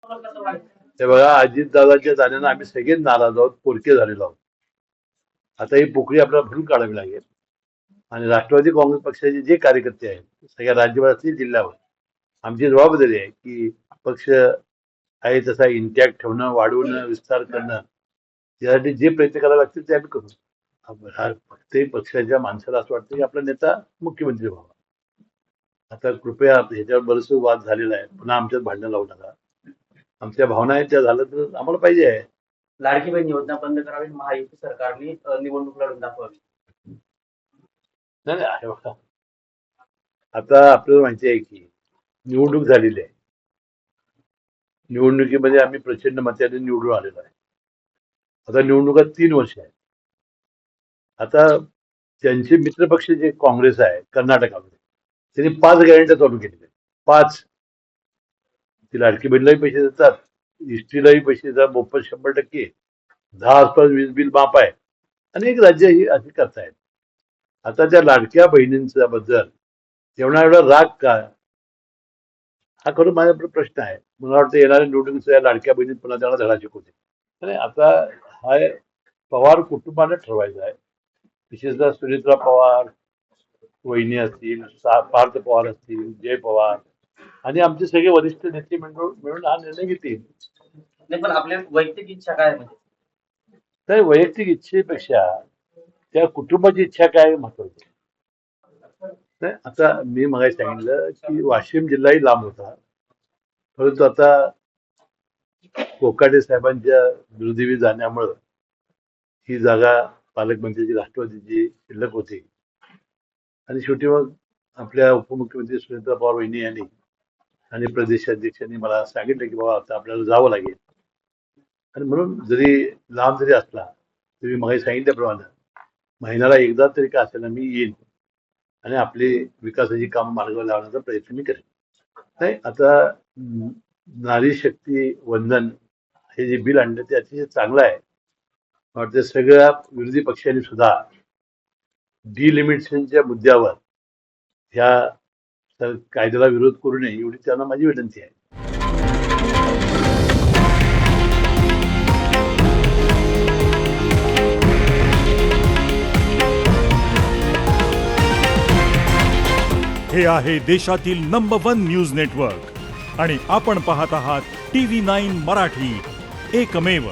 हे बघा, अजितदादांच्या जाण्यानं आम्ही सगळे नाराज आहोत, पोरके झालेलो आहोत. आता ही पोकळी आपल्याला भरून काढावी लागेल आणि राष्ट्रवादी काँग्रेस पक्षाचे जे कार्यकर्ते आहेत सगळ्या राज्यभरातील जिल्ह्यावर आमची जबाबदारी आहे की पक्ष आहे तसा इंटॅक्ट ठेवणं, वाढवणं, विस्तार करणं, यासाठी जे प्रयत्न करावे लागतील ते आम्ही करू. प्रत्येक पक्षाच्या माणसाला असं वाटतं की आपला नेता मुख्यमंत्री व्हावा. आता कृपया ह्याच्यावर बरेचसे वाद झालेला आहे, पुन्हा आमच्यात भांडणं लावू नका. आमच्या भावना आहेत त्या झालं तर आम्हाला पाहिजे आहे. लाडकी बहीण योजना बंद करावी, महायुती सरकारने निवडणूक लढून दाखवावी. नाही आहे बघा, आता आपल्याला माहिती आहे की निवडणूक झालेली आहे. निवडणुकीमध्ये आम्ही प्रचंड मताने निवडून आलेलो आहे. आता निवडणुका 3 वर्ष आहेत. आता त्यांचे मित्रपक्ष जे काँग्रेस आहे कर्नाटकामध्ये, त्यांनी 5 गॅरंट्या चालू केलेल्या आहेत. 5. ती लाडकी बहिणीलाही पैसे देतात, इष्टीलाही पैसे देतात, मोफत 100%, 10 आसपास वीज बिल माफ आहे. अनेक राज्य ही अशी करतायत. आता त्या लाडक्या बहिणींच्या बद्दल एवढा राग का, हा खरं माझ्या प्रश्न आहे. मला वाटतं येणाऱ्या निवडणुकीच्या लाडक्या बहिणीत पुन्हा त्यांना धडा शिकवते. आणि आता हा पवार कुटुंबाने ठरवायचा आहे. विशेषतः सुनेत्रा पवार वहिनी असतील, पार्थ पवार असतील, जय पवार आणि आमचे सगळे वरिष्ठ नेते मिळून हा निर्णय घेतील. नाही, पण आपल्या वैयक्तिक इच्छा काय म्हणजे? तर वैयक्तिक इच्छेपेक्षा त्या कुटुंबाची इच्छा काय महत्वाची. नाही, आता मी मगाशी सांगितलं की वाशिम जिल्हाही लांब होता, परंतु आता कोकाटे साहेबांच्या दुर्दैवी जाण्यामुळं ही जागा पालकमंत्र्याची राष्ट्रवादीची शिल्लक होती आणि शेवटी मग आपल्या उपमुख्यमंत्री सुनेत्रा पवार वहिनी यांनी आणि प्रदेशाध्यक्षांनी मला सांगितलं की बाबा आता आपल्याला जावं लागेल. आणि म्हणून जरी लांब जरी असला तरी मगाशी सांगितल्याप्रमाणे महिन्याला एकदा तरी का असेल मी येईन आणि आपली विकासाची कामं मार्गावर लावण्याचा प्रयत्न मी करेन. नाही, आता नारी शक्ती वंदन हे जे बिल आणलं ते अतिशय चांगलं आहे. वाटतं सगळ्या विरोधी पक्षांनी सुद्धा डिलिमिटेशनच्या मुद्द्यावर ह्या कायद्याला विरोध करू नये एवढी त्यांना माझी विनंती आहे. हे आहे देशातील नंबर 1 न्यूज नेटवर्क आणि आपण पाहत आहात TV9 मराठी, एकमेव.